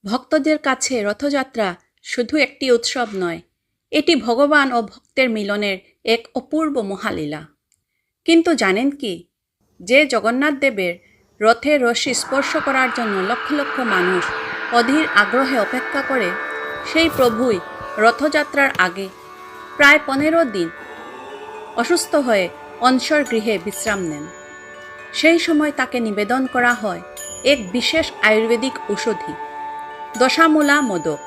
ভক্তদের কাছে রথযাত্রা শুধু একটি উৎসব নয়, এটি ভগবান ও ভক্তের মিলনের এক অপূর্ব মহালীলা। কিন্তু জানেন কি, যে জগন্নাথ দেবের রথের রশি স্পর্শ করার জন্য লক্ষ লক্ষ মানুষ অধীর আগ্রহে অপেক্ষা করে, সেই প্রভুই রথযাত্রার আগে প্রায় 15 দিন অসুস্থ হয়ে অনশর গৃহে বিশ্রাম নেন। সেই সময় তাকে নিবেদন করা হয় এক বিশেষ আয়ুর্বেদিক ঔষধি, দশামূলা মোদক।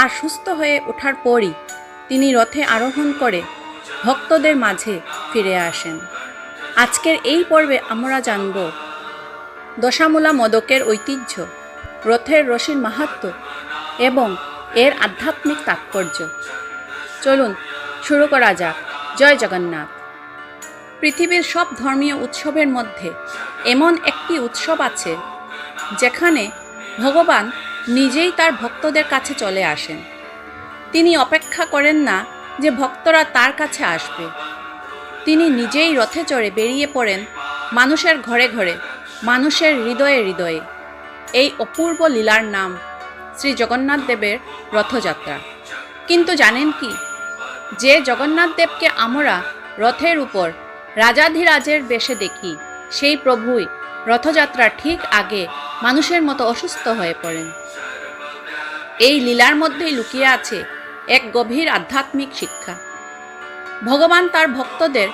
আর সুস্থ হয়ে ওঠার পরই তিনি রথে আরোহণ করে ভক্তদের মাঝে ফিরে আসেন। আজকের এই পর্বে আমরা জানব দশামূলা মোদকের ঐতিহ্য, রথের রশির মাহাত্ম্য এবং এর আধ্যাত্মিক তাৎপর্য। চলুন শুরু করা যাক। জয় জগন্নাথ। পৃথিবীর সব ধর্মীয় উৎসবের মধ্যে এমন একটি উৎসব আছে যেখানে ভগবান নিজেই তার ভক্তদের কাছে চলে আসেন। তিনি অপেক্ষা করেন না যে ভক্তরা তার কাছে আসবে। তিনি নিজেই রথে চড়ে বেরিয়ে পড়েন মানুষের ঘরে ঘরে, মানুষের হৃদয়ে হৃদয়ে। এই অপূর্ব লীলার নাম শ্রী জগন্নাথ দেবের রথযাত্রা। কিন্তু জানেন কি, যে জগন্নাথ দেবকে আমরা রথের উপর রাজাধিরাজের বেশে দেখি, সেই প্রভুই রথযাত্রার ঠিক আগে মানুষের মতো অসুস্থ হয়ে পড়েন। এই লীলার মধ্যেই লুকিয়ে আছে এক গভীর আধ্যাত্মিক শিক্ষা। ভগবান তার ভক্তদের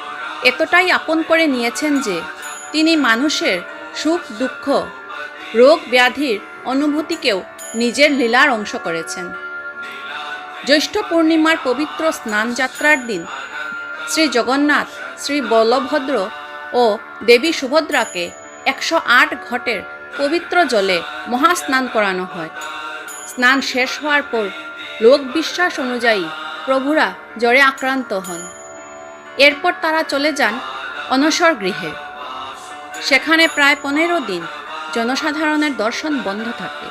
এতটাই আপন করে নিয়েছেন যে তিনি মানুষের সুখ দুঃখ, রোগ ব্যাধির অনুভূতিকেও নিজের লীলার অংশ করেছেন। জ্যৈষ্ঠ পূর্ণিমার পবিত্র স্নান যাত্রার দিন শ্রী জগন্নাথ, শ্রী বলভদ্র ও দেবী সুভদ্রাকে 108 ঘটের পবিত্র জলে মহাস্নান করানো হয়। স্নান শেষ হওয়ার পর লোক বিশ্বাস অনুযায়ী প্রভুরা জ্বরে আক্রান্ত হন। এরপর তারা চলে যান অনশর গৃহে। সেখানে প্রায় 15 দিন জনসাধারণের দর্শন বন্ধ থাকে।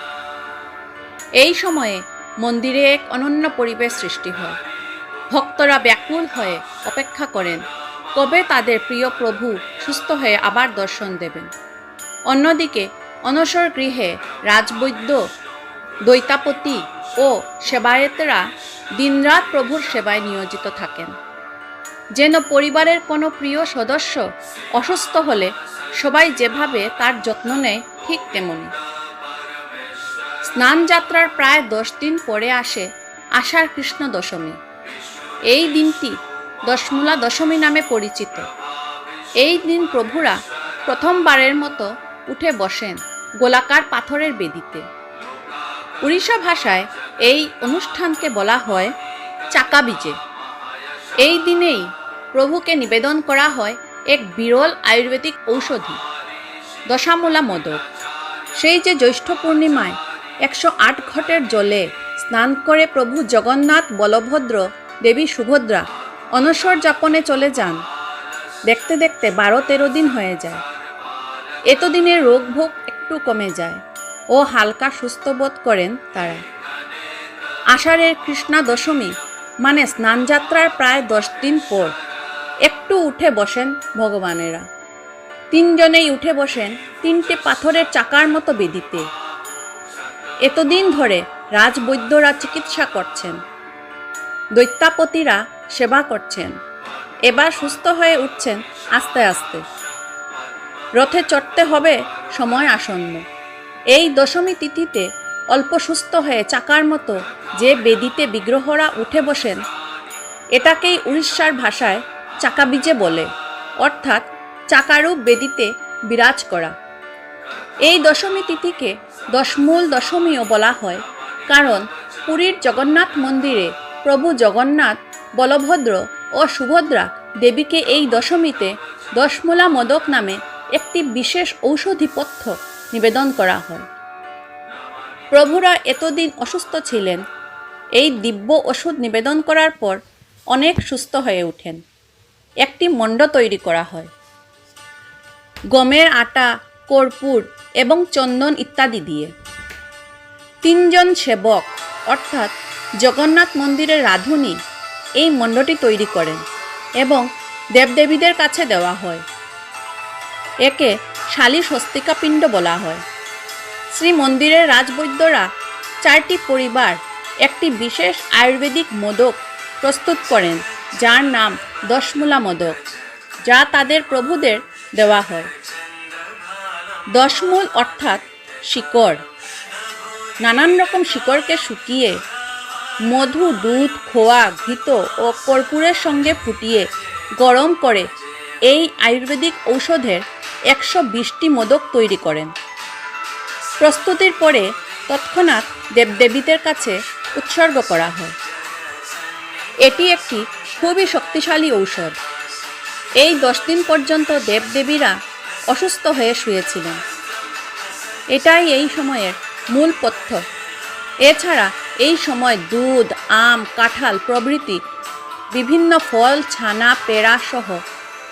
এই সময়ে মন্দিরে এক অনন্য পরিবেশ সৃষ্টি হয়। ভক্তরা ব্যাকুল হয়ে অপেক্ষা করেন কবে তাদের প্রিয় প্রভু সুস্থ হয়ে আবার দর্শন দেবেন। অন্যদিকে অনশর গৃহে রাজবৈদ্য, দৈতাপতি ও সেবায়েতরা দিনরাত প্রভুর সেবায় নিয়োজিত থাকেন। যেন পরিবারের কোনো প্রিয় সদস্য অসুস্থ হলে সবাই যেভাবে তার যত্ন নেয়, ঠিক তেমনি। স্নান যাত্রার প্রায় 10 দিন পরে আসে আষাঢ় কৃষ্ণ দশমী। এই দিনটি দশমূলা দশমী নামে পরিচিত। এই দিন প্রভুরা প্রথমবারের মতো উঠে বসেন গোলাকার পাথরের বেদিতে। উড়িষ্যা ভাষায় এই অনুষ্ঠানকে বলা হয় চাকা বিজে। এই দিনেই প্রভুকে নিবেদন করা হয় এক বিরল আয়ুর্বেদিক ঔষধি, দশামূলা মোদক। সেই যে জ্যৈষ্ঠ পূর্ণিমায় 108 ঘটের জলে স্নান করে প্রভু জগন্নাথ, বলভদ্র, দেবী সুভদ্রা অনশর যাপনে চলে যান, দেখতে দেখতে 12-13 দিন হয়ে যায়। এতদিনের রোগ ভোগ একটু কমে যায় ও হালকা সুস্থ বোধ করেন তারা। আষাঢ়ের কৃষ্ণা দশমী মানে স্নানযাত্রার প্রায় 10 দিন পর একটু উঠে বসেন ভগবানেরা। 3 জনেই উঠে বসেন 3টে পাথরের চাকার মতো বেদিতে। এতদিন ধরে রাজবৈদ্যরা চিকিৎসা করছেন, দৈত্যাপতিরা সেবা করছেন, এবার সুস্থ হয়ে উঠছেন আস্তে আস্তে। রথে চড়তে হবে, সময় আসন্ন। এই দশমী তিথিতে অল্প সুস্থ হয়ে চাকার মতো যে বেদিতে বিগ্রহরা উঠে বসেন, এটাকেই উড়িষ্যার ভাষায় চাকা বিজে বলে, অর্থাৎ চাকারূপ বেদিতে বিরাজ করা। এই দশমী তিথিকে দশমূল দশমীও বলা হয়, কারণ পুরীর জগন্নাথ মন্দিরে প্রভু জগন্নাথ, বলভদ্র ও সুভদ্রা দেবীকে এই দশমীতে দশমূলা মোদক নামে একটি বিশেষ ঔষধি পথ্য নিবেদন করা হয়। প্রভুরা এতদিন অসুস্থ ছিলেন। এই দিব্য ওষুধ নিবেদন করার পর অনেক সুস্থ হয়ে ওঠেন। একটি মণ্ড তৈরি করা হয় গমের আটা, কর্পূর এবং চন্দন ইত্যাদি দিয়ে। 3 জন সেবক অর্থাৎ জগন্নাথ মন্দিরের রাঁধুনি এই মণ্ডটি তৈরি করেন এবং দেবদেবীদের কাছে দেওয়া হয়। একে শালী স্বস্তিকা পিণ্ড বলা হয়। শ্রী মন্দিরের রাজবৈদ্যরা 4টি পরিবার একটি বিশেষ আয়ুর্বেদিক মোদক প্রস্তুত করেন, যার নাম দশমূলা মোদক, যা তাদের প্রভুদের দেওয়া হয়। দশমূল অর্থাৎ শিকড়। নানান রকম শিকড়কে শুকিয়ে মধু, দুধ, খোয়া, ঘৃত ও কর্পূরের সঙ্গে ফুটিয়ে গরম করে এই আয়ুর্বেদিক ঔষধের 120টি মোদক তৈরি করেন। প্রস্তুতির পরে তৎক্ষণাৎ দেবদেবীদের কাছে উৎসর্গ করা হয়। এটি একটি খুবই শক্তিশালী ঔষধ। এই 10 দিন পর্যন্ত দেবদেবীরা অসুস্থ হয়ে শুয়েছিলেন। এটাই এই সময়ের মূল পথ্য। এছাড়া এই সময় দুধ, আম, কাঁঠাল প্রভৃতি বিভিন্ন ফল, ছানা, পেঁড়া সহ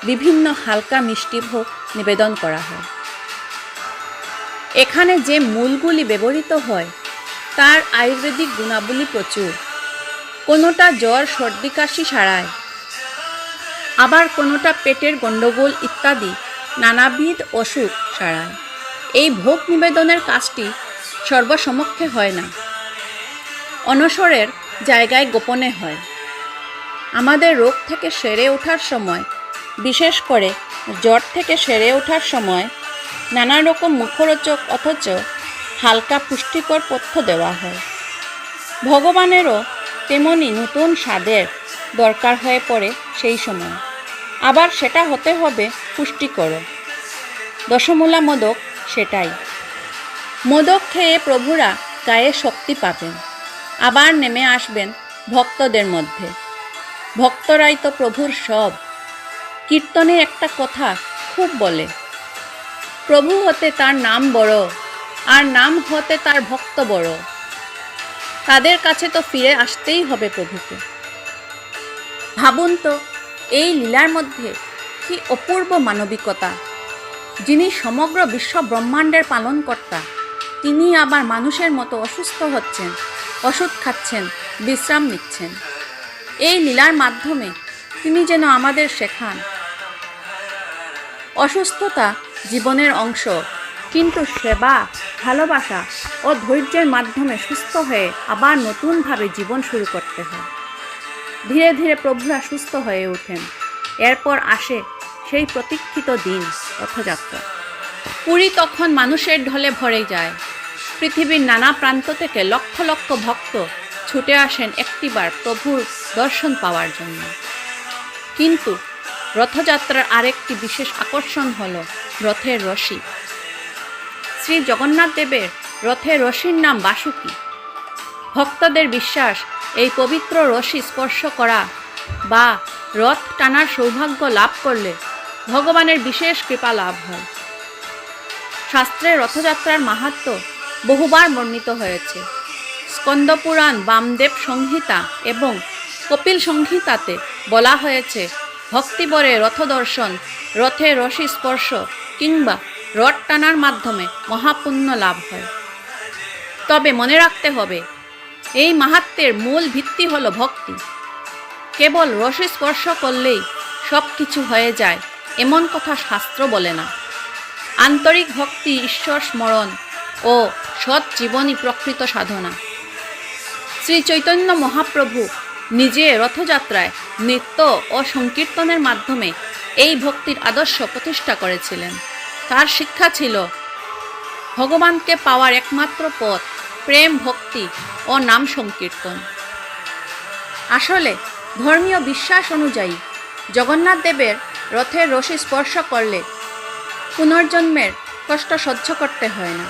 বিভিন্ন হালকা মিষ্টি ভোগ নিবেদন করা হয়। এখানে যে মূলগুলি ব্যবহৃত হয় তার আয়ুর্বেদিক গুণাবলী প্রচুর। কোনোটা জ্বর, সর্দি, কাশি সারায়, আবার কোনোটা পেটের গণ্ডগোল ইত্যাদি নানাবিধ অসুখ সারায়। এই ভোগ নিবেদনের কাজটি সর্বসমক্ষে হয় না, অনসরের জায়গায় গোপনে হয়। আমাদের রোগ থেকে সেরে ওঠার সময়, বিশেষ করে জ্বর থেকে সেরে ওঠার সময় নানা রকম মুখরোচক অথচ হালকা পুষ্টিকর পথ্য দেওয়া হয়। ভগবানেরও তেমনি নতুন স্বাদের দরকার হয়ে পড়ে সেই সময়, আবার সেটা হতে হবে পুষ্টিকর। দশমূলা মোদক সেটাই। মোদক খেয়ে প্রভুরা গায়ে শক্তি পাবেন, আবার নেমে আসবেন ভক্তদের মধ্যে। ভক্তরাই তো প্রভুর সব। কীর্তনে একটা কথা খুব বলে, প্রভু হতে তার নাম বড়, আর নাম হতে তার ভক্ত বড়। তাদের কাছে তো ফিরে আসতেই হবে প্রভুকে। ভাবুন তো, এই লীলার মধ্যে কি অপূর্ব মানবিকতা। যিনি সমগ্র বিশ্ব ব্রহ্মাণ্ডের পালনকর্তা, তিনি আবার মানুষের মতো অসুস্থ হচ্ছেন, ওষুধ খাচ্ছেন, বিশ্রাম নিচ্ছেন। এই লীলার মাধ্যমে তিনি যেন আমাদের শেখান, অসুস্থতা জীবনের অংশ, কিন্তু সেবা, ভালোবাসা ও ধৈর্যের মাধ্যমে সুস্থ হয়ে আবার নতুনভাবে জীবন শুরু করতে হয়। ধীরে ধীরে প্রভুরা সুস্থ হয়ে ওঠেন। এরপর আসে সেই প্রতীক্ষিত দিন, রথযাত্রা। পুরী তখন মানুষের ঢলে ভরে যায়। পৃথিবীর নানা প্রান্ত থেকে লক্ষ লক্ষ ভক্ত ছুটে আসেন একটিবার প্রভুর দর্শন পাওয়ার জন্য। কিন্তু রথযাত্রার আরেকটি বিশেষ আকর্ষণ হল রথের রশি। শ্রী জগন্নাথ দেবের রথের রশির নাম বাসুকি। ভক্তদের বিশ্বাস, এই পবিত্র রশি স্পর্শ করা বা রথ টানার সৌভাগ্য লাভ করলে ভগবানের বিশেষ কৃপা লাভ হয়। শাস্ত্রে রথযাত্রার মাহাত্ম্য বহুবার বর্ণিত হয়েছে। স্কন্দপুরাণ, বামদেব সংহিতা এবং কপিল সংহিতাতে বলা হয়েছে, ভক্তিবরে রথ দর্শন, রথে রশি স্পর্শ কিংবা রথ টানার মাধ্যমে মহাপুণ্য লাভ হয়। তবে মনে রাখতে হবে, এই মাহাত্ম্যের মূল ভিত্তি হলো ভক্তি। কেবল রশি স্পর্শ করলেই সব কিছু হয়ে যায় এমন কথা শাস্ত্র বলে না। আন্তরিক ভক্তি, ঈশ্বর স্মরণ ও সৎ জীবনই প্রকৃত সাধনা। শ্রী চৈতন্য মহাপ্রভু নিজে রথযাত্রায় নৃত্য ও সংকীর্তনের মাধ্যমে এই ভক্তির আদর্শ প্রতিষ্ঠা করেছিলেন। তার শিক্ষা ছিল, ভগবানকে পাওয়ার একমাত্র পথ প্রেম, ভক্তি ও নাম সংকীর্তন। আসলে ধর্মীয় বিশ্বাস অনুযায়ী জগন্নাথ দেবের রথের রশি স্পর্শ করলে পুনর্জন্মের কষ্ট সহ্য করতে হয় না।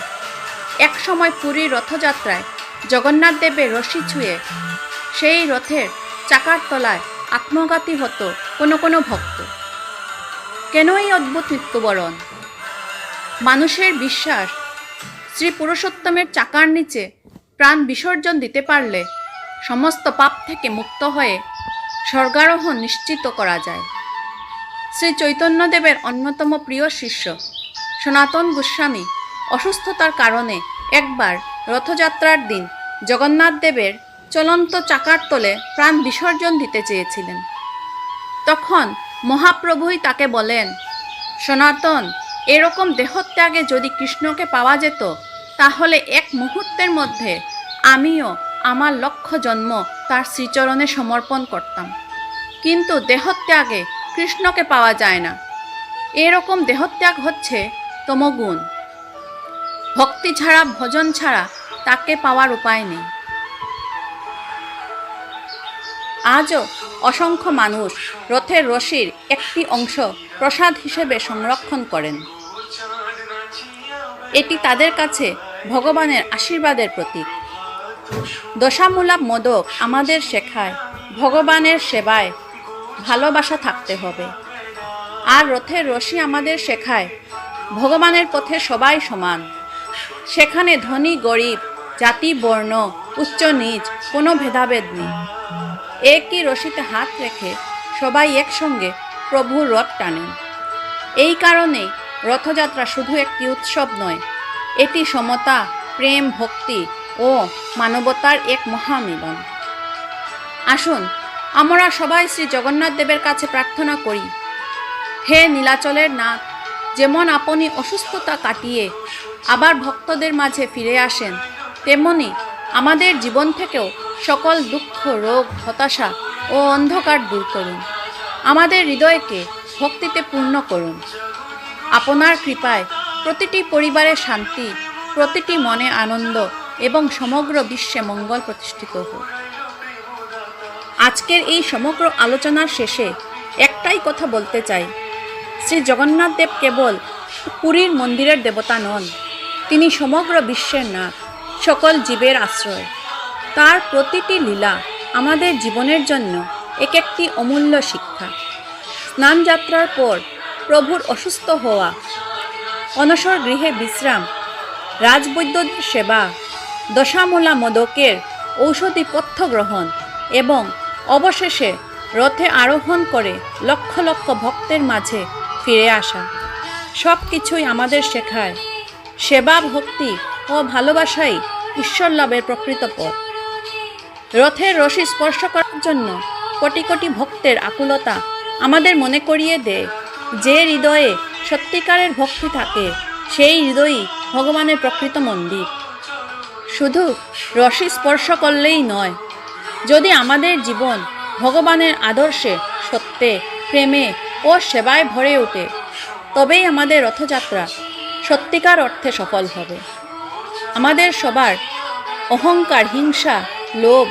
এক সময় পুরীর রথযাত্রায় জগন্নাথ দেবের রশি ছুঁয়ে সেই রথের চাকার তলায় আত্মঘাতী হতো কোনো কোনো ভক্ত। কেন এই অদ্ভুত মৃত্যুবরণ? মানুষের বিশ্বাস, শ্রী পুরুষোত্তমের চাকার নিচে প্রাণ বিসর্জন দিতে পারলে সমস্ত পাপ থেকে মুক্ত হয়ে স্বর্গারোহণ নিশ্চিত করা যায়। শ্রী চৈতন্যদেবের অন্যতম প্রিয় শিষ্য সনাতন গোস্বামী অসুস্থতার কারণে একবার রথযাত্রার দিন জগন্নাথ দেবের চলন্ত চাকার তলে প্রাণ বিসর্জন দিতে চেয়েছিলেন। তখন মহাপ্রভুই তাকে বলেন, সনাতন, এরকম দেহত্যাগে যদি কৃষ্ণকে পাওয়া যেত তাহলে এক মুহূর্তের মধ্যে আমিও আমার লক্ষ জন্ম তার শ্রীচরণে সমর্পণ করতাম, কিন্তু দেহত্যাগে কৃষ্ণকে পাওয়া যায় না। এরকম দেহত্যাগ হচ্ছে তমগুণ। ভক্তি ছাড়া, ভজন ছাড়া তাকে পাওয়ার উপায় নেই। আজও অসংখ্য মানুষ রথের রশির একটি অংশ প্রসাদ হিসেবে সংরক্ষণ করেন। এটি তাদের কাছে ভগবানের আশীর্বাদের প্রতীক। দশামূলা মোদক আমাদের শেখায় ভগবানের সেবায় ভালোবাসা থাকতে হবে। আর রথের রশি আমাদের শেখায় ভগবানের পথে সবাই সমান। সেখানে ধনী গরিব, জাতি বর্ণ, উচ্চ নীচ কোনো ভেদাভেদ নেই। একই রশিতে হাত রেখে সবাই একসঙ্গে প্রভুর রথ টানেন। এই কারণে রথযাত্রা শুধু একটি উৎসব নয়, এটি সমতা, প্রেম, ভক্তি ও মানবতার এক মহামিলন। আসুন আমরা সবাই শ্রী জগন্নাথ দেবের কাছে প্রার্থনা করি, হে নীলাচলের নাথ, যেমন আপনি অসুস্থতা কাটিয়ে আবার ভক্তদের মাঝে ফিরে আসেন, তেমনি আমাদের জীবন থেকেও সকল দুঃখ, রোগ, হতাশা ও অন্ধকার দূর করুন। আমাদের হৃদয়কে ভক্তিতে পূর্ণ করুন। আপনার কৃপায় প্রতিটি পরিবারে শান্তি, প্রতিটি মনে আনন্দ এবং সমগ্র বিশ্বে মঙ্গল প্রতিষ্ঠিত হোক। আজকের এই সমগ্র আলোচনার শেষে একটাই কথা বলতে চাই, শ্রী জগন্নাথ দেব কেবল পুরীর মন্দিরের দেবতা নন, তিনি সমগ্র বিশ্বের নাথ, সকল জীবের আশ্রয়। তার প্রতিটি লীলা আমাদের জীবনের জন্য এক একটি অমূল্য শিক্ষা। স্নান যাত্রার পর প্রভুর অসুস্থ হওয়া, অনশর গৃহে বিশ্রাম, রাজবৈদ্যদের সেবা, দশামূলা মোদকের ঔষধি পথ্য গ্রহণ এবং অবশেষে রথে আরোহণ করে লক্ষ লক্ষ ভক্তের মাঝে ফিরে আসা, সব কিছুই আমাদের শেখায় সেবা, ভক্তি ও ভালোবাসাই ঈশ্বর লাভের প্রকৃত পথ। রথের রশি স্পর্শ করার জন্য কোটি কোটি ভক্তের আকুলতা আমাদের মনে করিয়ে দেয়, যে হৃদয়ে সত্যিকারের ভক্তি থাকে সেই হৃদয়ই ভগবানের প্রকৃত মন্দির। শুধু রশি স্পর্শ করলেই নয়, যদি আমাদের জীবন ভগবানের আদর্শে, সত্যে, প্রেমে ও সেবায় ভরে ওঠে, তবেই আমাদের রথযাত্রা সত্যিকার অর্থে সফল হবে। আমাদের সবার অহংকার, হিংসা, লোভ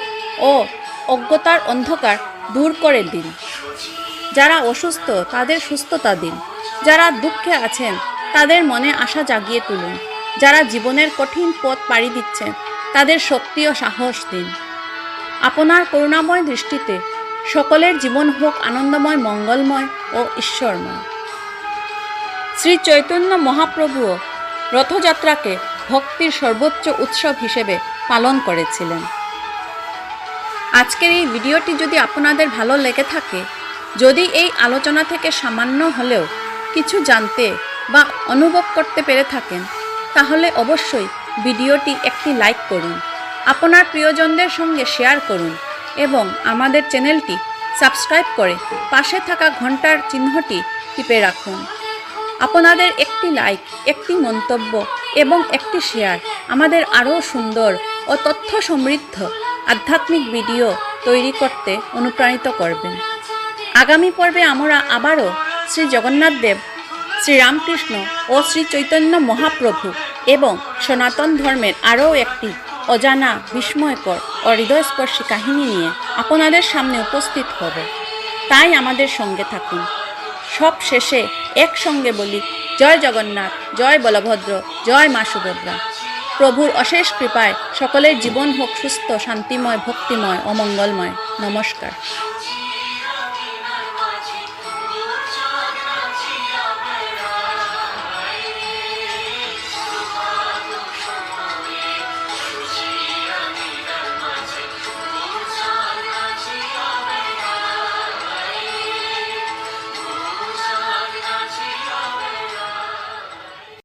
ও অজ্ঞতার অন্ধকার দূর করে দিন। যারা অসুস্থ তাদের সুস্থতা দিন, যারা দুঃখে আছেন তাদের মনে আশা জাগিয়ে তুলুন, যারা জীবনের কঠিন পথ পাড়ি দিচ্ছেন তাদের শক্তি ও সাহস দিন। আপনার করুণাময় দৃষ্টিতে সকলের জীবন হোক আনন্দময়, মঙ্গলময় ও ঈশ্বরময়। শ্রী চৈতন্য মহাপ্রভুও রথযাত্রাকে ভক্তির সর্বোচ্চ উৎসব হিসেবে পালন করেছিলেন। আজকের এই ভিডিওটি যদি আপনাদের ভালো লেগে থাকে, যদি এই আলোচনা থেকে সামান্য হলেও কিছু জানতে বা অনুভব করতে পেরে থাকেন, তাহলে অবশ্যই ভিডিওটি একটি লাইক করুন, আপনার প্রিয়জনদের সঙ্গে শেয়ার করুন এবং আমাদের চ্যানেলটি সাবস্ক্রাইব করে পাশে থাকা ঘন্টার চিহ্নটি টিপে রাখুন। আপনাদের একটি লাইক, একটি মন্তব্য এবং একটি শেয়ার আমাদের আরও সুন্দর ও তথ্য সমৃদ্ধ আধ্যাত্মিক ভিডিও তৈরি করতে অনুপ্রাণিত করবেন। আগামী পর্বে আমরা আবারও শ্রী জগন্নাথ দেব, শ্রী রামকৃষ্ণ ও শ্রী চৈতন্য মহাপ্রভু এবং সনাতন ধর্মের আরও একটি অজানা, বিস্ময়কর ও হৃদয়স্পর্শী কাহিনী নিয়ে আপনাদের সামনে উপস্থিত হব। তাই আমাদের সঙ্গে থাকুন। সব শেষে একসঙ্গে বলি, জয় জগন্নাথ, জয় বলভদ্র, জয় মা সুভদ্রা। প্রভুর অশেষ কৃপায় সকলের জীবন হোক সুস্থ, শান্তিময়, ভক্তিময় ও মঙ্গলময়। নমস্কার।